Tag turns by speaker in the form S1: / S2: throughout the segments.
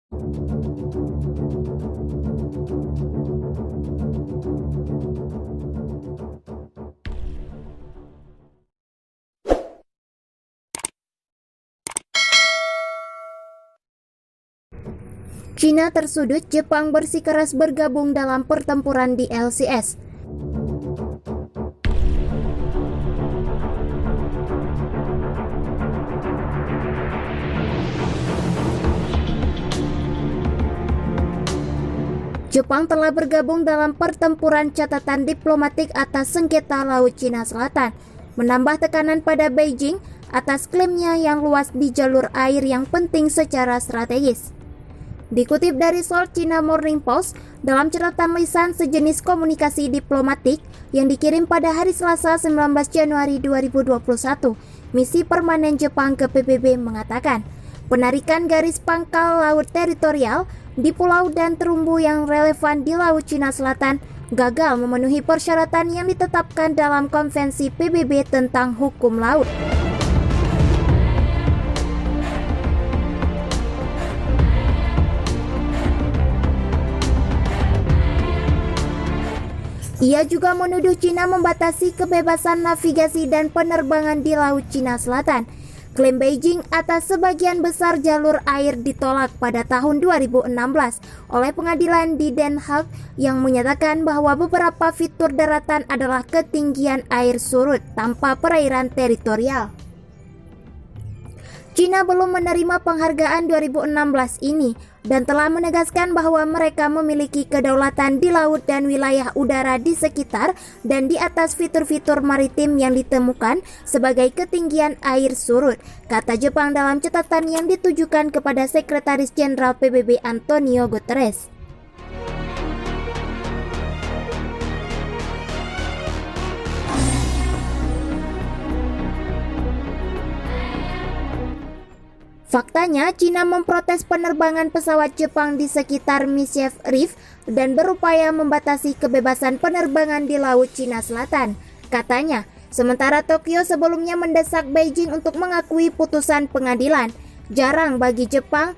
S1: Cina tersudut, Jepang bersikeras bergabung dalam pertempuran di LCS. Jepang telah bergabung dalam pertempuran catatan diplomatik atas sengketa Laut Cina Selatan, menambah tekanan pada Beijing atas klaimnya yang luas di jalur air yang penting secara strategis. Dikutip dari Seoul China Morning Post, dalam catatan lisan sejenis komunikasi diplomatik yang dikirim pada hari Selasa 19 Januari 2021, misi permanen Jepang ke PBB mengatakan, penarikan garis pangkal laut teritorial di pulau dan terumbu yang relevan di Laut Cina Selatan gagal memenuhi persyaratan yang ditetapkan dalam Konvensi PBB tentang hukum laut. Ia juga menuduh Cina membatasi kebebasan navigasi dan penerbangan di Laut Cina Selatan. Klaim Beijing atas sebagian besar jalur air ditolak pada tahun 2016 oleh pengadilan di Den Haag yang menyatakan bahwa beberapa fitur daratan adalah ketinggian air surut tanpa perairan teritorial. Cina belum menerima penghargaan 2016 ini dan telah menegaskan bahwa mereka memiliki kedaulatan di laut dan wilayah udara di sekitar dan di atas fitur-fitur maritim yang ditemukan sebagai ketinggian air surut, kata Jepang dalam catatan yang ditujukan kepada Sekretaris Jenderal PBB Antonio Guterres. Faktanya, Cina memprotes penerbangan pesawat Jepang di sekitar Michif Reef dan berupaya membatasi kebebasan penerbangan di Laut Cina Selatan. Katanya, sementara Tokyo sebelumnya mendesak Beijing untuk mengakui putusan pengadilan. Jarang bagi Jepang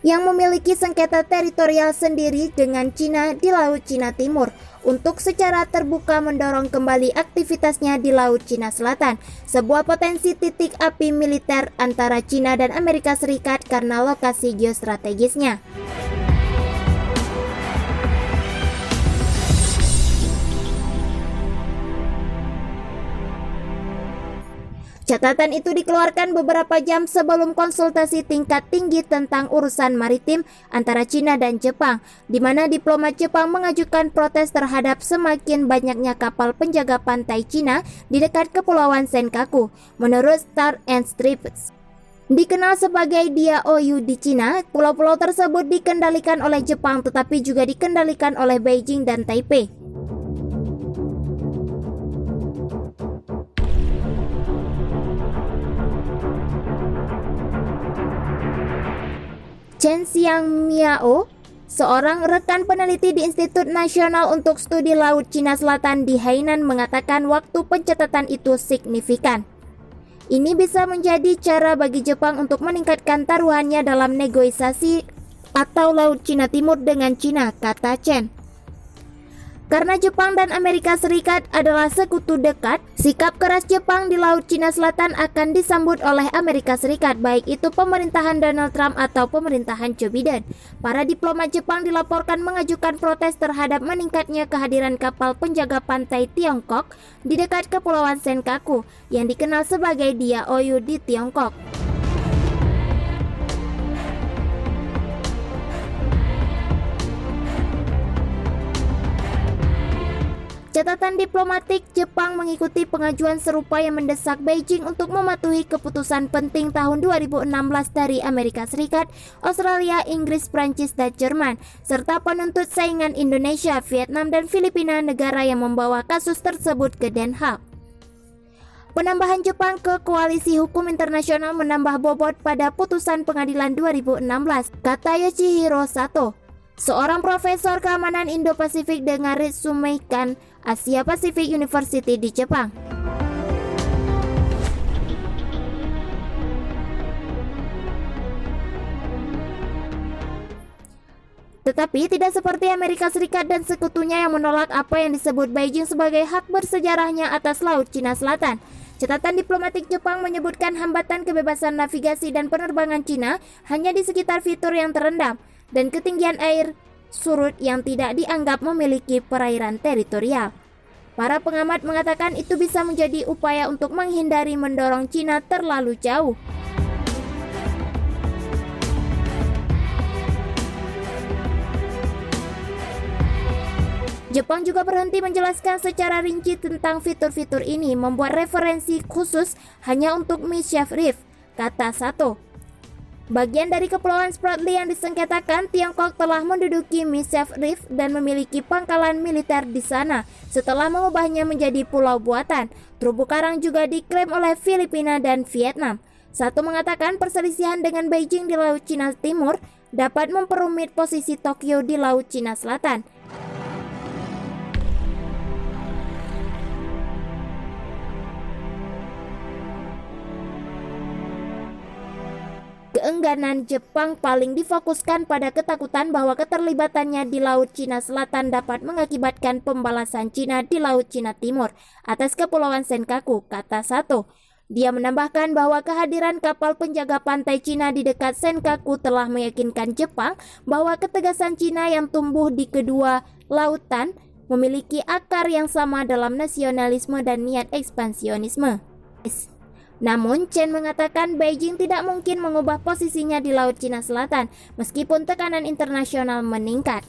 S1: yang memiliki sengketa teritorial sendiri dengan Cina di Laut Cina Timur untuk secara terbuka mendorong kembali aktivitasnya di Laut Cina Selatan, sebuah potensi titik api militer antara Cina dan Amerika Serikat karena lokasi geostrategisnya. Catatan itu dikeluarkan beberapa jam sebelum konsultasi tingkat tinggi tentang urusan maritim antara Cina dan Jepang, di mana diplomat Jepang mengajukan protes terhadap semakin banyaknya kapal penjaga pantai Cina di dekat Kepulauan Senkaku. Menurut Star and Strips, dikenal sebagai Diaoyu di Cina, pulau-pulau tersebut dikendalikan oleh Jepang tetapi juga dikendalikan oleh Beijing dan Taipei. Chen Xiangmiao, seorang rekan peneliti di Institut Nasional untuk Studi Laut Cina Selatan di Hainan, mengatakan waktu pencatatan itu signifikan. Ini bisa menjadi cara bagi Jepang untuk meningkatkan taruhannya dalam negosiasi atau Laut Cina Timur dengan Cina, kata Chen. Karena Jepang dan Amerika Serikat adalah sekutu dekat, sikap keras Jepang di Laut Cina Selatan akan disambut oleh Amerika Serikat, baik itu pemerintahan Donald Trump atau pemerintahan Joe Biden. Para diplomat Jepang dilaporkan mengajukan protes terhadap meningkatnya kehadiran kapal penjaga pantai Tiongkok di dekat Kepulauan Senkaku, yang dikenal sebagai Diaoyu di Tiongkok. Catatan diplomatik Jepang mengikuti pengajuan serupa yang mendesak Beijing untuk mematuhi keputusan penting tahun 2016 dari Amerika Serikat, Australia, Inggris, Prancis, dan Jerman, serta penuntut saingan Indonesia, Vietnam, dan Filipina, negara yang membawa kasus tersebut ke Den Haag. Penambahan Jepang ke koalisi hukum internasional menambah bobot pada putusan pengadilan 2016, kata Yoshihiro Sato, seorang profesor keamanan Indo-Pasifik dengan Ritsumeikan Asia Pacific University di Jepang. Tetapi tidak seperti Amerika Serikat dan sekutunya yang menolak apa yang disebut Beijing sebagai hak bersejarahnya atas Laut Cina Selatan. Catatan diplomatik Jepang menyebutkan hambatan kebebasan navigasi dan penerbangan Cina hanya di sekitar fitur yang terendam dan ketinggian air surut yang tidak dianggap memiliki perairan teritorial. Para pengamat mengatakan itu bisa menjadi upaya untuk menghindari mendorong Cina terlalu jauh. Jepang juga berhenti menjelaskan secara rinci tentang fitur-fitur ini, membuat referensi khusus hanya untuk Mischief Reef, kata Sato. Bagian dari Kepulauan Spratly yang disengketakan, Tiongkok telah menduduki Mischief Reef dan memiliki pangkalan militer di sana setelah mengubahnya menjadi pulau buatan. Terumbu karang juga diklaim oleh Filipina dan Vietnam. Sato mengatakan perselisihan dengan Beijing di Laut Cina Timur dapat memperumit posisi Tokyo di Laut Cina Selatan. Keengganan Jepang paling difokuskan pada ketakutan bahwa keterlibatannya di Laut Cina Selatan dapat mengakibatkan pembalasan Cina di Laut Cina Timur atas Kepulauan Senkaku, kata Sato. Dia menambahkan bahwa kehadiran kapal penjaga pantai Cina di dekat Senkaku telah meyakinkan Jepang bahwa ketegasan Cina yang tumbuh di kedua lautan memiliki akar yang sama dalam nasionalisme dan niat ekspansionisme. Namun, Chen mengatakan Beijing tidak mungkin mengubah posisinya di Laut Cina Selatan meskipun tekanan internasional meningkat.